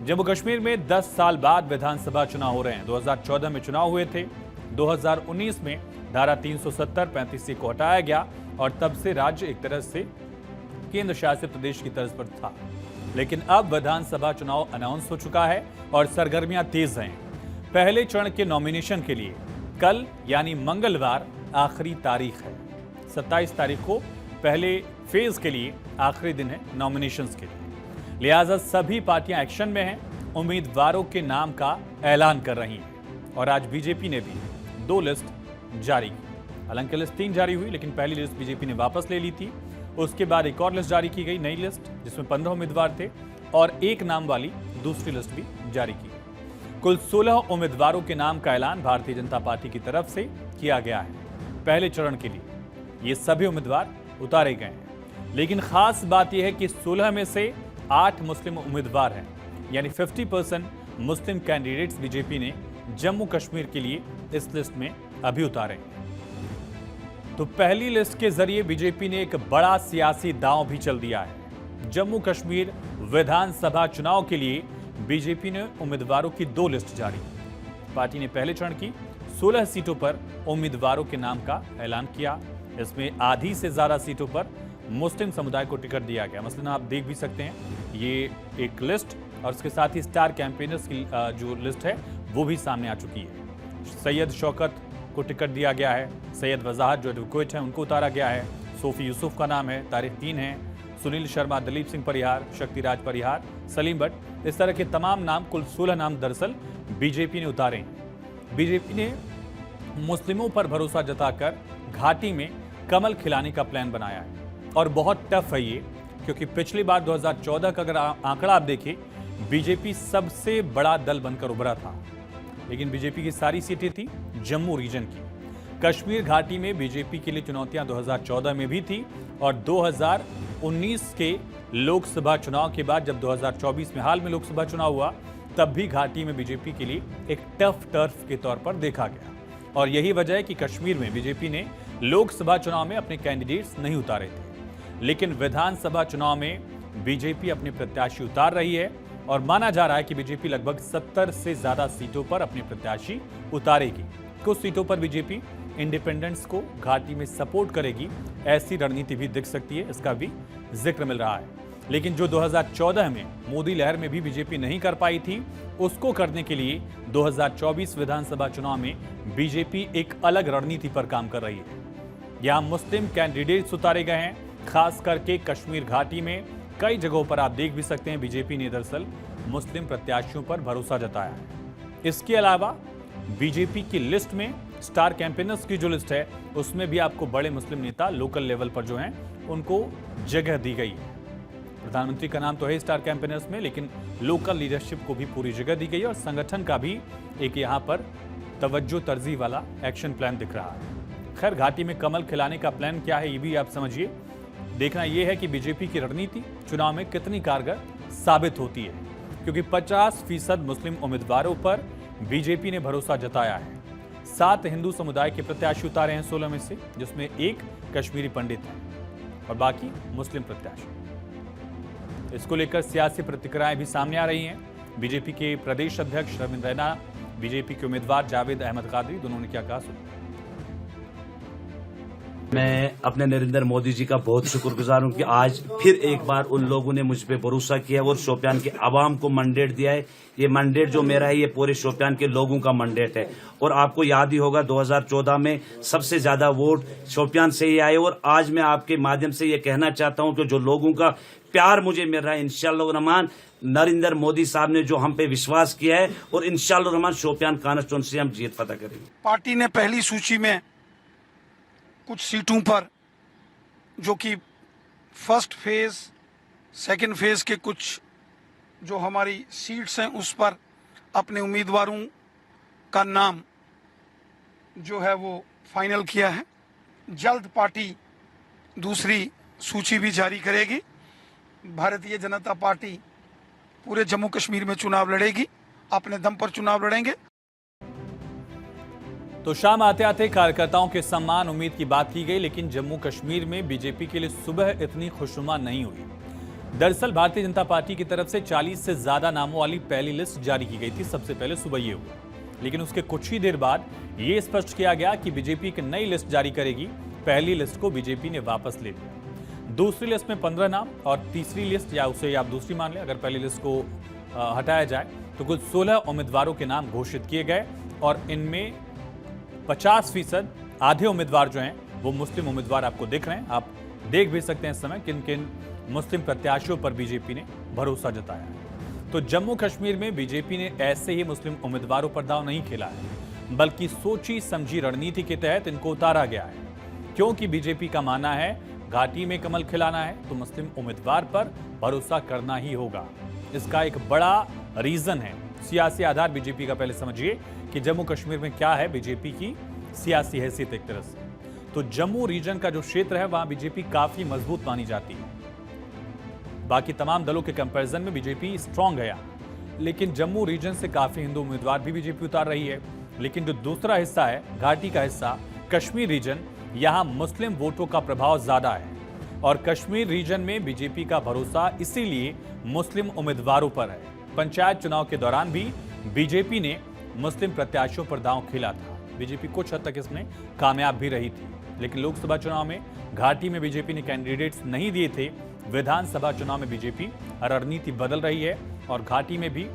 जम्मू कश्मीर में 10 साल बाद विधानसभा चुनाव हो रहे हैं। 2014 में चुनाव हुए थे। 2019 में धारा 370 35C को हटाया गया और तब से राज्य एक तरह से केंद्र शासित प्रदेश की तर्ज पर था। लेकिन अब विधानसभा चुनाव अनाउंस हो चुका है और सरगर्मियां तेज हैं। पहले चरण के नॉमिनेशन के लिए कल यानी मंगलवार आखिरी तारीख है। 27 तारीख को पहले फेज के लिए आखिरी दिन है नॉमिनेशंस के लिए। लिहाजा सभी पार्टियां एक्शन में हैं, उम्मीदवारों के नाम का ऐलान कर रही हैं। और आज बीजेपी ने भी 2 लिस्ट जारी की। हालांकि लिस्ट 3 जारी हुई, लेकिन पहली लिस्ट बीजेपी ने वापस ले ली थी। उसके बाद एक और लिस्ट जारी की गई, नई लिस्ट, जिसमें 15 उम्मीदवार थे और 1 नाम वाली दूसरी लिस्ट भी जारी की गई। कुल 16 उम्मीदवारों के नाम का ऐलान भारतीय जनता पार्टी की तरफ से किया गया है। पहले चरण के लिए ये सभी उम्मीदवार उतारे गए हैं। लेकिन खास बात यह है कि 16 में से 8 मुस्लिम उम्मीदवार हैं, यानी 50% मुस्लिम कैंडिडेट्स बीजेपी ने जम्मू कश्मीर के लिए इस लिस्ट में अभी उतारे हैं। तो पहली लिस्ट के जरिए बीजेपी ने एक बड़ा सियासी दांव भी चल दिया है। जम्मू कश्मीर विधानसभा चुनाव के लिए बीजेपी ने उम्मीदवारों की 2 लिस्ट जारी की। पार्टी ने पहले चरण की 16 सीटों पर उम्मीदवारों के नाम का ऐलान किया। इसमें आधी से ज्यादा सीटों पर मुस्लिम समुदाय को टिकट दिया गया। मसलन आप देख भी सकते हैं, ये एक लिस्ट और उसके साथ ही स्टार कैंपेनर्स की जो लिस्ट है वो भी सामने आ चुकी है। सैयद शौकत को टिकट दिया गया है, सैयद वजाहत जो एडवोकेट हैं उनको उतारा गया है, सोफी यूसुफ का नाम है, तारिक 3 है, सुनील शर्मा, दलीप सिंह परिहार, शक्तिराज परिहार, सलीम भट्ट, इस तरह के तमाम नाम, कुल 16 नाम दरअसल बीजेपी ने उतारे हैं। बीजेपी ने मुस्लिमों पर भरोसा जताकर घाटी में कमल खिलाने का प्लान बनाया है और बहुत टफ है ये, क्योंकि पिछली बार 2014 का अगर आंकड़ा आप देखें, बीजेपी सबसे बड़ा दल बनकर उभरा था। लेकिन बीजेपी की सारी सीटें थी जम्मू रीजन की। कश्मीर घाटी में बीजेपी के लिए चुनौतियां 2014 में भी थी और 2019 के लोकसभा चुनाव के बाद जब 2024 में हाल में लोकसभा चुनाव हुआ, तब भी घाटी में बीजेपी के लिए एक टफ टर्फ के तौर पर देखा गया। और यही वजह है कि कश्मीर में बीजेपी ने लोकसभा चुनाव में अपने कैंडिडेट्स नहीं उतारे थे, लेकिन विधानसभा चुनाव में बीजेपी अपने प्रत्याशी उतार रही है और माना जा रहा है कि बीजेपी लगभग 70 से ज्यादा सीटों पर अपने प्रत्याशी उतारेगी। कुछ सीटों पर बीजेपी इंडिपेंडेंट्स को घाटी में सपोर्ट करेगी, ऐसी रणनीति भी दिख सकती है, इसका भी जिक्र मिल रहा है। लेकिन जो 2014 में मोदी लहर में भी बीजेपी नहीं कर पाई थी, उसको करने के लिए 2024 विधानसभा चुनाव में बीजेपी एक अलग रणनीति पर काम कर रही है। यहां मुस्लिम कैंडिडेट्स उतारे गए हैं, खास करके कश्मीर घाटी में कई जगहों पर आप देख भी सकते हैं बीजेपी ने दरअसल मुस्लिम प्रत्याशियों पर भरोसा जताया है। इसके अलावा बीजेपी की लिस्ट में स्टार कैंपेनर्स की जो लिस्ट है, उसमें भी आपको बड़े मुस्लिम नेता लोकल लेवल पर जो हैं उनको जगह दी गई है। प्रधानमंत्री का नाम तो है स्टार कैंपेनर्स में, लेकिन लोकल लीडरशिप को भी पूरी जगह दी गई है और संगठन का भी एक यहाँ पर तवज्जो तरजीह वाला एक्शन प्लान दिख रहा है। खैर, घाटी में कमल खिलाने का प्लान क्या है ये भी आप समझिए। देखना यह है कि बीजेपी की रणनीति चुनाव में कितनी कारगर साबित होती है, क्योंकि 50% मुस्लिम उम्मीदवारों पर बीजेपी ने भरोसा जताया है। 7 हिंदू समुदाय के प्रत्याशी उतारे हैं 16 में से, जिसमें 1 कश्मीरी पंडित है और बाकी मुस्लिम प्रत्याशी। इसको लेकर सियासी प्रतिक्रियाएं भी सामने आ रही हैं। बीजेपी के प्रदेश अध्यक्ष रविंद्र रैना, बीजेपी के उम्मीदवार जावेद अहमद कादरी, दोनों ने क्या कहा सुनिए। मैं अपने नरेंद्र मोदी जी का बहुत शुक्रगुजार हूं कि आज फिर एक बार उन लोगों ने मुझ पे भरोसा किया और शोपियान के आवाम को मैंडेट दिया है। ये मैंडेट जो मेरा है, ये पूरे शोपियान के लोगों का मैंडेट है। और आपको याद ही होगा 2014 में सबसे ज्यादा वोट शोपियान से ही आए। और आज मैं आपके माध्यम से ये कहना चाहता हूं कि जो लोगों का प्यार मुझे मिल रहा है, इंशाअल्लाह रहमान, नरेंद्र मोदी साहब ने जो हम पे विश्वास किया है, और इंशाअल्लाह रहमान शोपियान कॉन्स्टिट्यूंसी हम जीत पता करेंगे। पार्टी ने पहली सूची में कुछ सीटों पर, जो कि फर्स्ट फेज सेकंड फेज के कुछ जो हमारी सीट्स हैं, उस पर अपने उम्मीदवारों का नाम जो है वो फाइनल किया है। जल्द पार्टी दूसरी सूची भी जारी करेगी। भारतीय जनता पार्टी पूरे जम्मू कश्मीर में चुनाव लड़ेगी, अपने दम पर चुनाव लड़ेंगे। तो शाम आते आते कार्यकर्ताओं के सम्मान उम्मीद की बात की गई, लेकिन जम्मू कश्मीर में बीजेपी के लिए सुबह इतनी खुशनुमा नहीं हुई। दरअसल भारतीय जनता पार्टी की तरफ से 40 से ज्यादा नामों वाली पहली लिस्ट जारी की गई थी। सबसे पहले सुबह ये हुआ, लेकिन उसके कुछ ही देर बाद ये स्पष्ट किया गया कि बीजेपी एक नई लिस्ट जारी करेगी। पहली लिस्ट को बीजेपी ने वापस ले लिया। दूसरी लिस्ट में 15 नाम और तीसरी लिस्ट, या उसे आप दूसरी मान लें, अगर पहली लिस्ट को हटाया जाए तो कुल 16 उम्मीदवारों के नाम घोषित किए गए और इनमें 50% आधे उम्मीदवार जो हैं वो मुस्लिम उम्मीदवार आपको दिख रहे हैं। आप देख भी सकते हैं इस समय किन किन मुस्लिम प्रत्याशियों पर बीजेपी ने भरोसा जताया है। तो जम्मू कश्मीर में बीजेपी ने ऐसे ही मुस्लिम उम्मीदवारों पर दांव नहीं खेला है, बल्कि सोची समझी रणनीति के तहत इनको उतारा गया है। क्योंकि बीजेपी का मानना है घाटी में कमल खिलाना है तो मुस्लिम उम्मीदवार पर भरोसा करना ही होगा। इसका एक बड़ा रीजन है सियासी आधार बीजेपी का। पहले समझिए कि जम्मू कश्मीर में क्या है बीजेपी की सियासी हैसियत। एक तरह से तो जम्मू रीजन का जो क्षेत्र है वहां बीजेपी काफी मजबूत मानी जाती है। बाकी तमाम दलों के कंपैरिजन में बीजेपी स्ट्रांग है, लेकिन जम्मू रीजन से काफी हिंदू उम्मीदवार भी बीजेपी उतार रही है। लेकिन जो दूसरा हिस्सा है, घाटी का हिस्सा, कश्मीर रीजन, यहां मुस्लिम वोटों का प्रभाव ज्यादा है और कश्मीर रीजन में बीजेपी का भरोसा इसीलिए मुस्लिम उम्मीदवारों पर है। पंचायत चुनाव के दौरान भी बीजेपी ने मुस्लिम प्रत्याशियों पर दांव खेला था। बीजेपी कुछ हद तक इसमें कामयाब भी रही थी, लेकिन लोकसभा चुनाव में घाटी में बीजेपी ने कैंडिडेट्स नहीं दिए थे। विधानसभा चुनाव में बीजेपी रणनीति बदल रही है और घाटी में भी,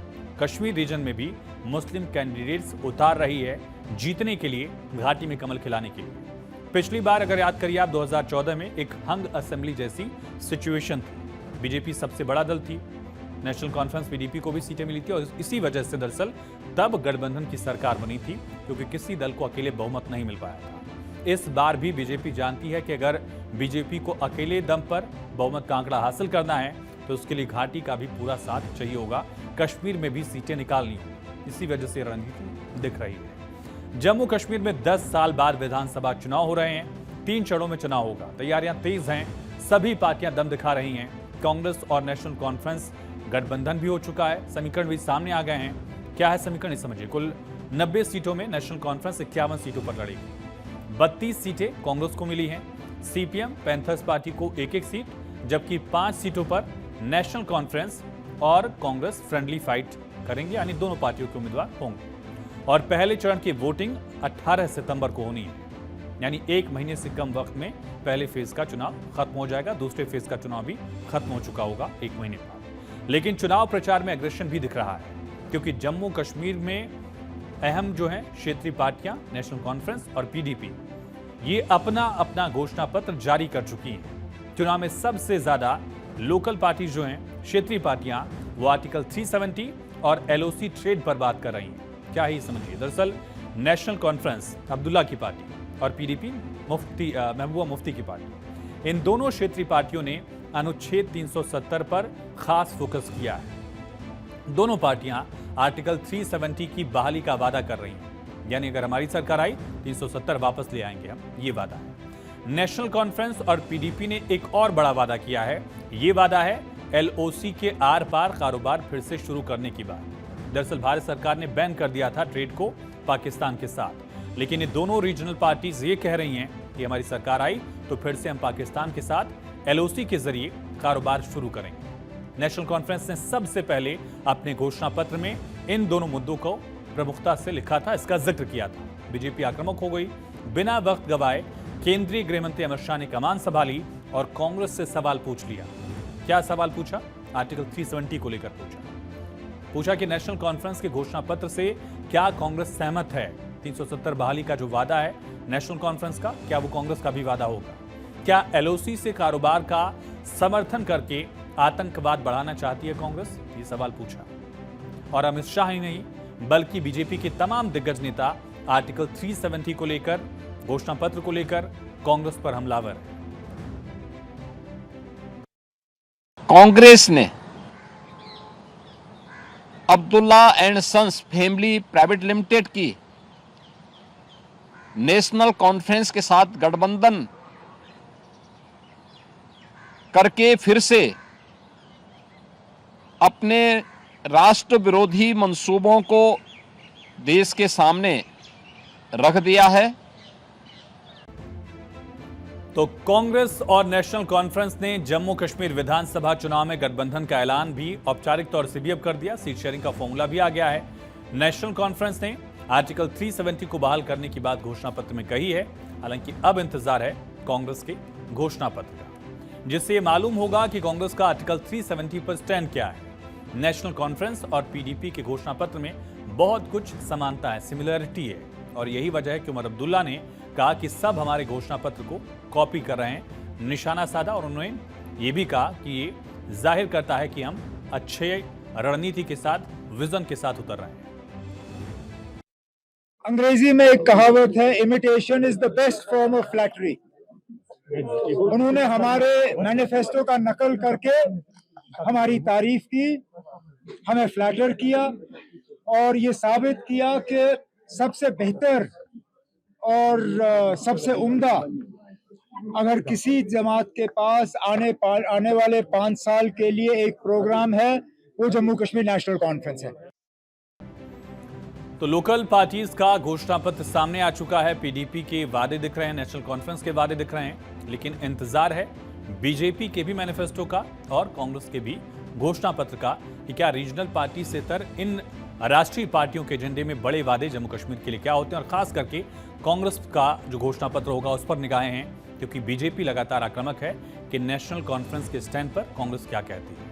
कश्मीर रीजन में भी मुस्लिम कैंडिडेट्स उतार रही है जीतने के लिए, घाटी में कमल खिलाने के लिए। पिछली बार अगर याद करिए आप, 2014 में एक हंग असेंबली जैसी सिचुएशन थी। बीजेपी सबसे बड़ा दल थी, नेशनल कॉन्फ्रेंस पीडीपी को भी सीटें मिली थी और इसी वजह से दरअसल तब गठबंधन की सरकार बनी थी, क्योंकि किसी दल को अकेले बहुमत नहीं मिल पाया था। इस बार भी बीजेपी जानती है कि अगर बीजेपी को अकेले दम पर बहुमत का आंकड़ा हासिल करना है तो उसके लिए घाटी का भी पूरा साथ चाहिए होगा, कश्मीर में भी सीटें निकालनी होगी। इसी वजह से रणनीति दिख रही है। जम्मू कश्मीर में 10 साल बाद विधानसभा चुनाव हो रहे हैं। 3 चरणों में चुनाव होगा। तैयारियां तेज हैं, सभी पार्टियां दम दिखा रही हैं। कांग्रेस और नेशनल कॉन्फ्रेंस गठबंधन भी हो चुका है, समीकरण भी सामने आ गए हैं। क्या है समीकरण, समझिए। कुल 90 सीटों में नेशनल कॉन्फ्रेंस 51 सीटों पर लड़ेगी। 32 सीटें कांग्रेस को मिली हैं, सीपीएम पैंथर्स पार्टी को 1-1 सीट, जबकि 5 सीटों पर नेशनल कॉन्फ्रेंस और कांग्रेस फ्रेंडली फाइट करेंगे, यानी दोनों पार्टियों के उम्मीदवार होंगे। और पहले चरण की वोटिंग 18 सितंबर को होनी है, यानी 1 महीने से कम वक्त में पहले फेज का चुनाव खत्म हो जाएगा। दूसरे फेज का चुनाव भी खत्म हो चुका होगा 1 महीने बाद। लेकिन चुनाव प्रचार में एग्रेशन भी दिख रहा है, क्योंकि जम्मू कश्मीर में अहम जो है क्षेत्रीय पार्टियां, नेशनल कॉन्फ्रेंस और पीडीपी, ये अपना अपना घोषणा पत्र जारी कर चुकी हैं। चुनाव में सबसे ज्यादा लोकल पार्टी जो हैं, क्षेत्रीय पार्टियां, वो आर्टिकल 370 और एलओसी ट्रेड पर बात कर रही हैं। क्या है समझिए। दरअसल नेशनल कॉन्फ्रेंस अब्दुल्ला की पार्टी और पीडीपी महबूबा मुफ्ती की पार्टी, इन दोनों क्षेत्रीय पार्टियों ने अनुच्छेद 370 पर खास फोकस किया है। दोनों पार्टियां आर्टिकल 370 की बहाली का वादा कर रही हैं, यानी अगर हमारी सरकार आई 370 वापस ले आएंगे हम, ये वादा है। नेशनल कॉन्फ्रेंस और पीडीपी ने एक और बड़ा वादा किया है। ये वादा है एलओसी के आर पार कारोबार फिर से शुरू करने की बात। दरअसल भारत सरकार ने बैन कर दिया था ट्रेड को पाकिस्तान के साथ, लेकिन ये दोनों रीजनल पार्टीज ये कह रही हैं कि हमारी सरकार आई तो फिर से हम पाकिस्तान के साथ एलओसी के जरिए कारोबार शुरू करेंगे। नेशनल कॉन्फ्रेंस ने सबसे पहले अपने घोषणा पत्र में इन दोनों मुद्दों को प्रमुखता से लिखा था, इसका जिक्र किया था। बीजेपी आक्रामक हो गई, बिना वक्त गवाए केंद्रीय गृह मंत्री अमित शाह ने कमान संभाली और कांग्रेस से सवाल पूछ लिया। क्या सवाल पूछा? आर्टिकल 370 को लेकर पूछा कि नेशनल कॉन्फ्रेंस के घोषणा पत्र से क्या कांग्रेस सहमत है? 370 बहाली का जो वादा है नेशनल कॉन्फ्रेंस का, क्या वो कांग्रेस का भी वादा होगा? क्या एलओसी से कारोबार का समर्थन करके आतंकवाद बढ़ाना चाहती है कांग्रेस? ये सवाल पूछा। और अमित शाह ही नहीं, बल्कि बीजेपी के तमाम दिग्गज नेता आर्टिकल 370 को लेकर, घोषणा पत्र को लेकर कांग्रेस पर हमलावर है। कांग्रेस ने Abdullah and sons family private limited की नेशनल कॉन्फ्रेंस के साथ गठबंधन करके फिर से अपने राष्ट्र विरोधी मंसूबों को देश के सामने रख दिया है। तो कांग्रेस और नेशनल कॉन्फ्रेंस ने जम्मू कश्मीर विधानसभा चुनाव में गठबंधन का ऐलान भी औपचारिक तौर से भी अब कर दिया। सीट शेयरिंग का फॉर्मूला भी आ गया है। नेशनल कॉन्फ्रेंस ने आर्टिकल 370 को बहाल करने की बात घोषणा पत्र में कही है। हालांकि अब इंतजार है कांग्रेस के घोषणा पत्र का, जिससे ये मालूम होगा कि कांग्रेस का आर्टिकल 370 पर स्टैंड क्या है। नेशनल कॉन्फ्रेंस और पीडीपी के घोषणा पत्र में बहुत कुछ समानता है, सिमिलरिटी है, और यही वजह है कि उमर अब्दुल्ला ने कहा कि सब हमारे घोषणा पत्र को कॉपी कर रहे हैं, निशाना साधा। और उन्होंने ये भी कहा कि ये जाहिर करता है कि हम अच्छे रणनीति के साथ, विजन के साथ उतर रहे हैं। अंग्रेजी में एक कहावत है, imitation is the best form of flattery. उन्होंने हमारे मैनिफेस्टो का नकल करके हमारी तारीफ की, हमें फ्लैटर किया और ये साबित किया कि सबसे बेहतर और सबसे उम्दा अगर किसी जमात के पास आने वाले 5 साल के लिए एक प्रोग्राम है, वो जम्मू कश्मीर नेशनल कॉन्फ्रेंस है। तो लोकल पार्टीज का घोषणा पत्र सामने आ चुका है। पीडीपी के वादे दिख रहे हैं, नेशनल कॉन्फ्रेंस के वादे दिख रहे हैं, लेकिन इंतजार है बीजेपी के भी मैनिफेस्टो का और कांग्रेस के भी घोषणा पत्र का कि क्या रीजनल पार्टी से तर इन राष्ट्रीय पार्टियों के एजेंडे में बड़े वादे जम्मू कश्मीर के लिए क्या होते हैं। और खास करके कांग्रेस का जो घोषणा पत्र होगा उस पर निगाहें हैं, क्योंकि बीजेपी लगातार आक्रामक है कि नेशनल कॉन्फ्रेंस के स्टैंड पर कांग्रेस क्या कहती है।